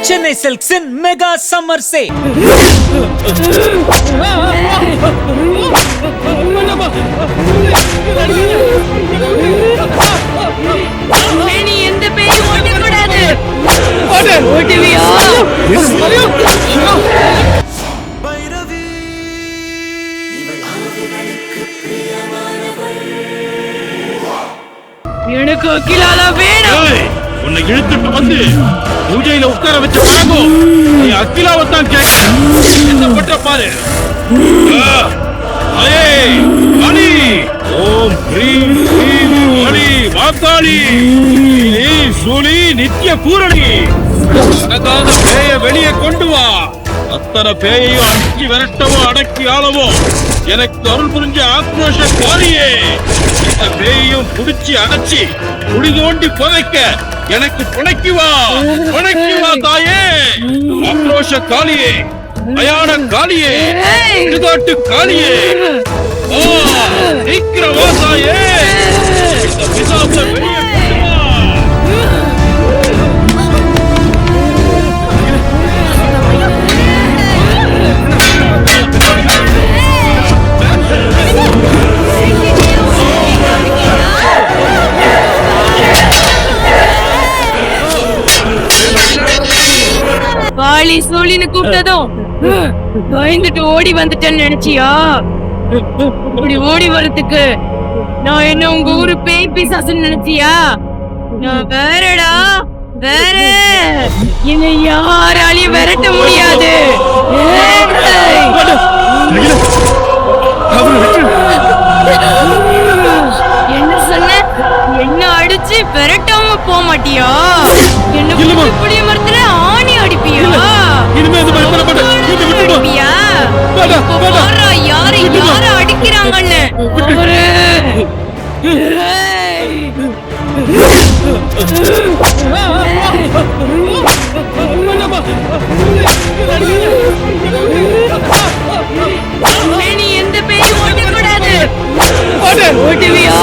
சென்னை சில்க்ஸின் mega summer sale. நீ எந்த பேயும் ஓட்டக்கூடாது. ஓட்டுவியா? எனக்கு அகிலால வேணும். உன்னை இழுத்துட்டு வந்து பூஜையில உட்கார வச்ச பாருங்க. நீ அகிலாவை தான் கேட்க என்ன பண்ற பாரு. காளி ஓம் ஹ்ரீம் ஹ்ரீம் காளி வாக்காளி சூலி நித்திய பூரணி அடங்காத பேய வெளியே கொண்டு வா. அத்தனை பேயையும் அடக்கி விரட்டவோ அடக்கி ஆளவோ எனக்கு அருள் புரிஞ்ச ஆக்ரோஷ காளியே. இந்த பேயையும் புடிச்சு அடைச்சி குடி தோண்டி புதைக்க எனக்கு புனைக்கு வா தாயே. ஆக்ரோஷ காளியே, அயான காளியே, இடுகாட்டு காளியே, சீக்கிரம் வா தாயே. இந்த பிசாச வெளியே கொண்டு வா. வாலி சோழின்னு கூப்பிட்டதும் பயந்துட்டு ஓடி வந்துட்டேன்னு நினைச்சியா? இப்படி ஓடி வரதுக்கு நான் என்ன உங்க ஊரு பேய் பிசாசுன்னு நினைச்சியா? நான் வேறடா, வேற. என்னை யாராலையும் விரட்ட முடியாது. என்ன சொன்ன? என்ன அடிச்சு விரட்டாம போக மாட்டியா? என்ன புளிய மரத்துல ஆணி அடிப்பியா? அடிப்பியா? யாரு யார அடிக்கிறாங்கன்னு நீ எந்த பேயும் ஓட்டக்கூடாது. ஓட்டுவியா?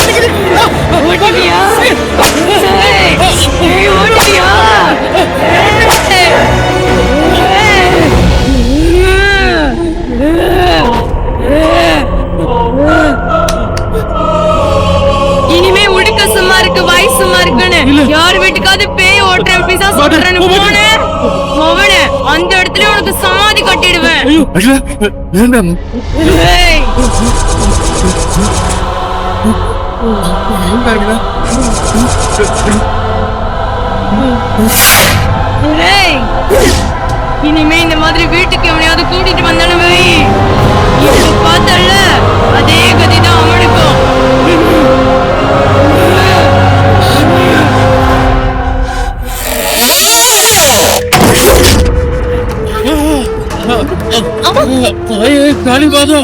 ஓட்டுவியா? ஓட்டுவியா? இனிமே உடுக்க சும்மா இருக்கு, வாய் சும்மா இருக்குன்னு யார் வீட்டுக்காவது பேய் ஓட்டுறேன் பிசாசு ஓட்டுறேன்னு போன அவன அந்த இடத்துல உனக்கு சமாதி கட்டிடுவேன். இனிமே இந்த மாதிரி வீட்டுக்கு எவனையாவது கூட்டிட்டு வந்தாலும் பார்த்தல அதே கதிதான் அவனுக்கும். காளிபாதா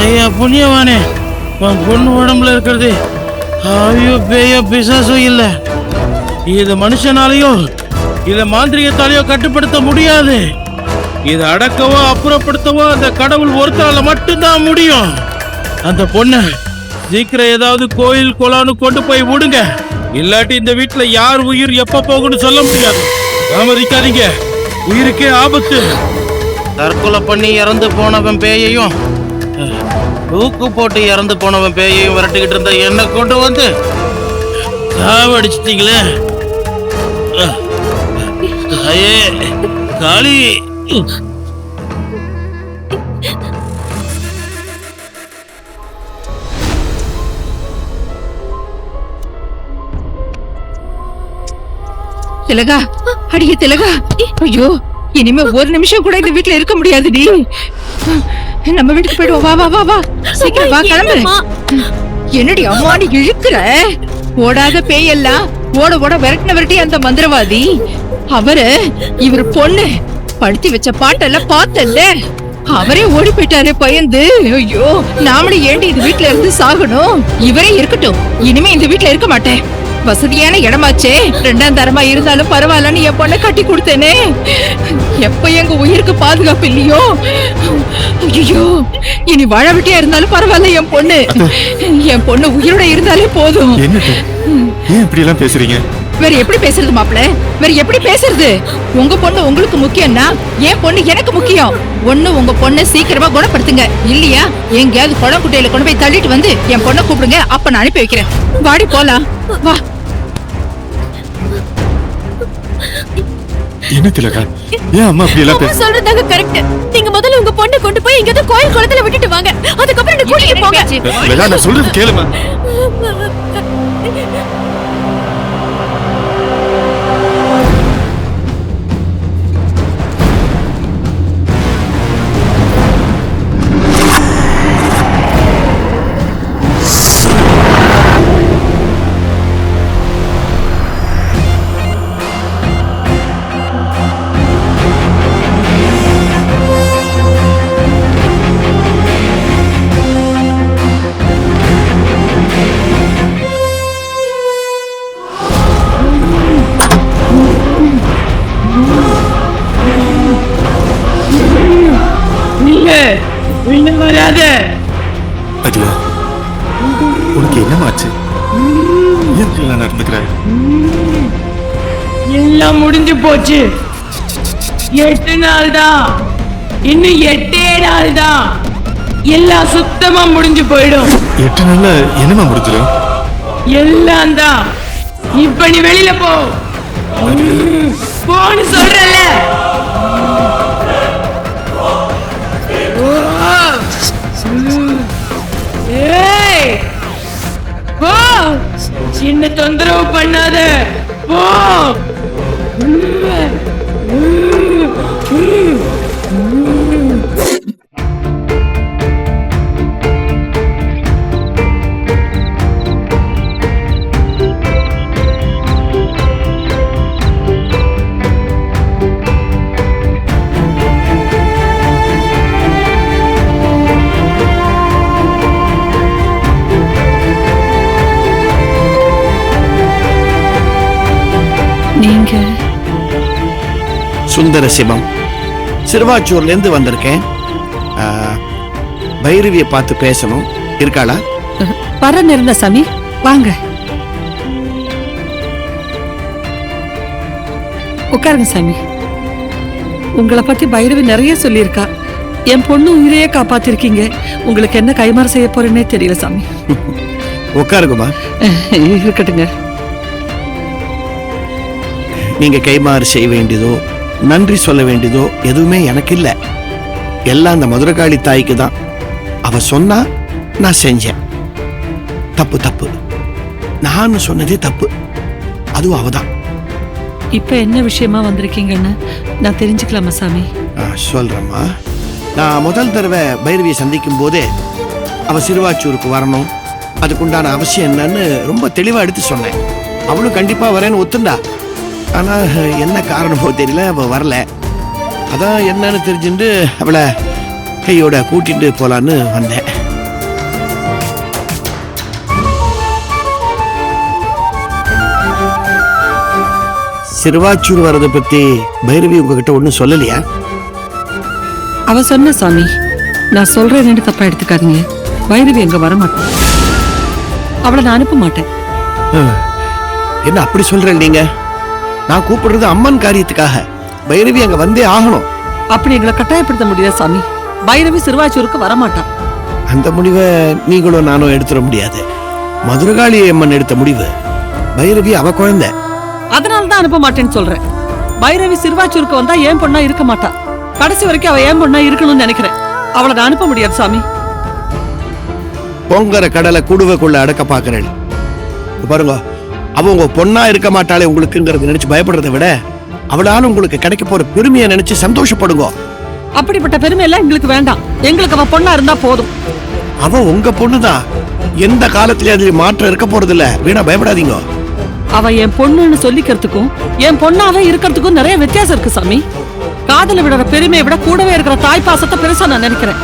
ஐயா புண்ணியவானே, உன் பொண்ணு உடம்புல இருக்கிறது ஆவியோ பேயோ பிசாசோ இல்ல. இது மனுஷனாலேயோ இத மாந்திரிகத்தாலேயோ கட்டுப்படுத்த முடியாது. இதை அடக்கவோ அப்புறப்படுத்தவோ அந்த கடவுள் ஒருத்தால மட்டும்தான் முடியும். அந்த பொண்ணு சீக்கிரம் ஏதாவது கோயில் குளான்னு கொண்டு போய் விடுங்க. இல்லாட்டி இந்த வீட்டுல யார் உயிர் எப்ப போகும்னு சொல்ல முடியாது. தாமதிக்காதீங்க, உயிருக்கே ஆபத்து. தற்கொலை பண்ணி இறந்து போனவன் பேயையும் தூக்கு போட்டு இறந்து போனவன் பேயையும் விரட்டிக்கிட்டு இருந்த என்ன கொண்டு வந்து சாவடிச்சிட்டீங்களே. காளி திலகா, அடியே திலகா, ஐயோ இனிமே ஒரு நிமிஷம் கூட இந்த வீட்டுல இருக்க முடியாது. நீ நம்ம வீட்டுக்கு போயிடுவோம். வா வா வா வா, சீக்கிரம் வா, கிளம்பு. என்னடி அம்மாடி இழுக்கிற? ஓடாத பேயெல்லாம் ஓட ஓட விரட்டி அந்த மந்திரவாதி அவரு இவர் பொண்ணு படுத்தி வச்ச பாட்டெல்லாம் பார்த்தல்ல, அவரே ஓடி போயிட்டாரு பயந்து. ஐயோ, நாமளும் ஏண்டி இந்த வீட்டுல இருந்து சாகணும்? இவரே இருக்கட்டும், இனிமே இந்த வீட்டுல இருக்க மாட்டேன். வசதியான இடமாச்சே, 2ஆம் தரமா இருந்தாலும் பரவாயில்லன்னு என் பொண்ணை கட்டி கொடுத்தேனே. எப்ப எங்க உயிருக்கு பாதுகாப்பு இல்லையோ, ஐயோ, இனி வாழ விட்டியா இருந்தாலும் பரவாயில்ல. என் பொண்ணு உயிரோட இருந்தாலே போதும். ஏன் இப்படி எல்லாம் பேசுறீங்க? வேற எப்படி பேசுறது மாப்பிள்ள? வேற எப்படி பேசுறது? உங்க பொண்ணு உங்களுக்கு முக்கியம்னா என் பொண்ணு எனக்கு முக்கியம். ஒண்ணு உங்க பொண்ணை சீக்கிரமா குணப்படுத்துங்க, இல்லையா எங்கேயாவது குளம் குட்டையில கொண்டு போய் தள்ளிட்டு வந்து என் பொண்ணை கூப்பிடுங்க. அப்ப நான் அனுப்பி வைக்கிறேன். வாடி போலாம், வா. என்ன திலகா, ஏன் அம்மா அப்படி எல்லாம் சொல்றதாங்க கரெக்ட். நீங்க முதல்ல உங்க பொண்ணை கொண்டு போய் எங்கேயாவது கோயில் குளத்துல விட்டுட்டு வாங்க, அதுக்கப்புறம் என்ன கூட்டிட்டு போங்க. திலகா, நான் சொல்றது கேளுமா. உனக்கு என்னமாச்சு? ஏன் நடந்துக்கிற? எல்லாம் முடிஞ்சு போச்சு. 8 நாள் தான், இன்னும் 8 நாள் தான், எல்லாம் சுத்தமா முடிஞ்சு போயிடும். 8 நாள்ல என்னமா முடிஞ்சிடும்? எல்லாம் தான். இப்ப நீ வெளியில போ, போன்னு சொல்றல. சின்ன தொந்தரவு பண்ணாத, போ. நீங்க சுந்தர சிவம், சிறுவாச்சூர்ல இருந்து வந்திருக்கேன். பைரவியை பார்த்து பேசணும். இருக்காளா? வர நேர்ந்த சாமி, வாங்க உட்காருங்க சாமி. உங்களை பத்தி பைரவி நிறைய சொல்லியிருக்கா. என் பொண்ணு உயிரையே காப்பாத்திருக்கீங்க. உங்களுக்கு என்ன கைமாறு செய்ய போறேன்னே தெரியல சாமி. உட்காருங்கம்மா. இருக்கட்டுங்க. நீங்க கைமாறு செய்ய வேண்டியதோ நன்றி சொல்ல வேண்டியதோ எதுவுமே எனக்கு இல்லை. எல்லாம் அந்த மதுரகாளி தாய்க்கு தான். அவ சொன்னா நான் செஞ்சேன். தப்பு தப்பு, நான் சொன்னதே தப்பு. அதுவும் அவதான். இப்ப என்ன விஷயமா வந்திருக்கீங்கன்னு நான் தெரிஞ்சுக்கலாமா சாமி? சொல்றேம்மா. நான் முதல் தடவை பைரவியை சந்திக்கும் போதே அவ சிறுவாச்சூருக்கு வரணும், அதுக்குண்டான அவசியம் என்னன்னு ரொம்ப தெளிவா எடுத்து சொன்னேன். அவளும் கண்டிப்பா வரேன்னு ஒத்துண்டா. ஆனா என்ன காரணமோ தெரியல, அவ வரல. அதான் என்னன்னு தெரிஞ்சுட்டு அவளை கையோட கூட்டிட்டு போலான்னு வந்தேன். சிறுவாச்சூர் வரதை பத்தி பைரவி உங்ககிட்ட ஒன்னும் சொல்லலையா? அவ சொன்ன சாமி, நான் சொல்றேன்னு தப்பா எடுத்துக்காதீங்க. பைரவி எங்க வரமாட்டேன், அவளை நான் அனுப்ப மாட்டேன். என்ன அப்படி சொல்றேன் நீங்க? நான் கூப்பிடுறது அம்மன் காரியத்துக்காக. பைரவி அங்க வந்தே ஆகணும். அப்படி எங்களை கட்டாயப்படுத்த முடியாது சாமி. பைரவி சிறுவாச்சூருக்கு வரமாட்டான். அந்த முடிவை நீங்களும் நானும் எடுத்துட முடியாது. மதுரகாளி அம்மன் எடுத்த முடிவு. பைரவி அவ குழந்தை. அதனாலதான் அனுப்ப மாட்டேன்னு சொல்றேன். பைரவி சிறுவாச்சூருக்கு வந்தா ஏன் பொண்ணா இருக்க மாட்டா. கடைசி வரைக்கும் அவ ஏன் பொண்ணா இருக்கணும்னு நினைக்கிறேன். அவளை நான் அனுப்ப முடியாது சாமி. பொங்கற கடலை குடுவைக்குள்ள அடக்க பாக்குறேன் பாருங்க. அவ உங்க பொண்ணா இருக்க மாட்டாளே உங்களுக்குங்கிறத நினைச்சு பயப்படுறதை விட அவளால உங்களுக்கு கிடைக்க போற பெருமையை நினைச்சு சந்தோஷப்படுங்க. அப்படிப்பட்ட பெருமை எல்லாம் எங்களுக்கு வேண்டாம். எங்களுக்கு அவ பொண்ணா இருந்தா போதும். அவ உங்க பொண்ணுதான். எந்த காலத்திலயும் அதுல மாற்றம் இருக்க போறது இல்ல. வீணா பயப்படாதீங்க. அவ என் பொண்ணுன்னு சொல்லிக்கிறதுக்கும் என் பொண்ணாவே இருக்கிறதுக்கும் நிறைய வித்தியாசம் இருக்கு சாமி. காதல விடுற பெருமையை விட கூடவே இருக்கிற தாய் பாசத்தை பெருசா நான் நினைக்கிறேன்.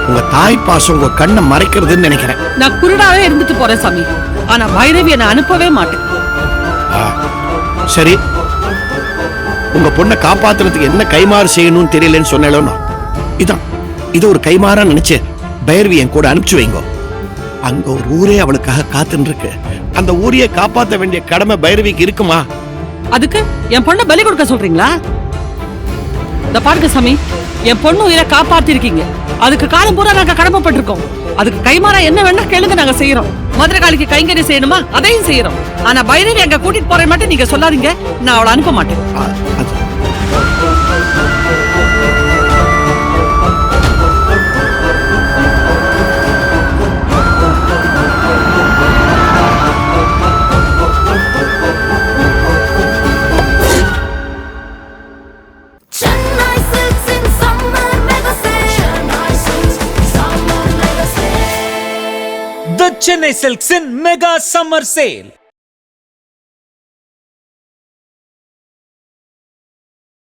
உங்க தாய் பாசம் உங்க கண்ணை மறைக்கிறதுன்னு நினைக்கிறேன். நான் குருடாவே இருந்துட்டு போறேன் சாமி. ஆனா பைரவி என்னை அனுப்பவே மாட்டேன். சரி, உங்க பொண்ணை காப்பாத்துறதுக்கு என்ன கைமாறு செய்யணும்னு தெரியலன்னு சொன்னேன். இது ஒரு கைமாறா நினைச்சு பைரவி என் கூட அனுப்பிச்சு வைங்க. அங்க ஒரு ஊரே அவளுக்காக காத்துன்னு இருக்கு. அந்த ஊரையே காப்பாற்ற வேண்டிய கடமை பைரவிக்கு இருக்குமா? அதுக்கு என் பொண்ணை பலி கொடுக்க சொல்றீங்களா? இந்த பாருங்க சாமி, என் பொண்ணு உயிரை காப்பாத்தி இருக்கீங்க. அதுக்கு காலம் பூரா நாங்க கடமைப்பட்டிருக்கோம். அதுக்கு கைமாறா என்ன வேணா கேளுங்க, நாங்க செய்யறோம். மதுரகாளிக்கு கைங்கறி செய்யணுமா அதையும் செய்யறோம். ஆனா பைரவி அங்க கூட்டிட்டு போறேன் மட்டும் நீங்க சொல்லாதீங்க. நான் அவளை அனுப்ப மாட்டேன். The Chennai Silks in Mega Summer Sale.